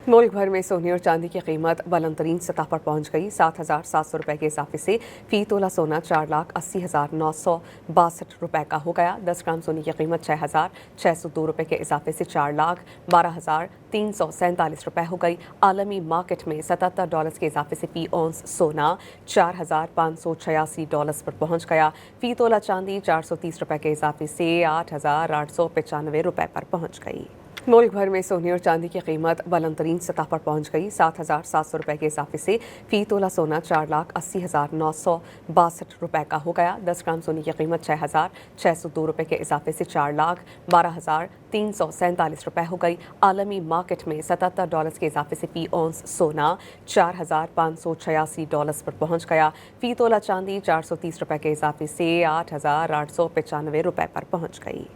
मुल्क भर में सोने और चांदी की कीमत बुलंद तरीन सतह पर पहुंच गई। 7,700 रुपए के इजाफे से फी तोला सोना 4,80,962 रुपए का हो गया। 10 ग्राम सोने की कीमत 6,602 रुपए के इजाफे से 4,12,347 रुपए हो गई। आलमी मार्केट में $77 के इजाफे से फी औंस सोना $4,586 पर पहुंच गया। फी तोला चांदी 430 रुपए के इजाफे से 8,895 रुपए पर पहुंच गई। मुल्क भर में सोने और चांदी की कीमत बुलंद तरीन सतह पर पहुंच गई। 7,700 रुपए के इजाफे से फी तोला सोना 4,80,962 रुपए का हो गया। 10 ग्राम सोने की कीमत 6,602 रुपए के इजाफे से 4,12,347 रुपए हो गई। आलमी मार्केट में $77 के इजाफे से फी औंस सोना $4,586 पर पहुंच गया। फी तोला चांदी 430 रुपए के इजाफे से 8,895 रुपए पर पहुंच गई।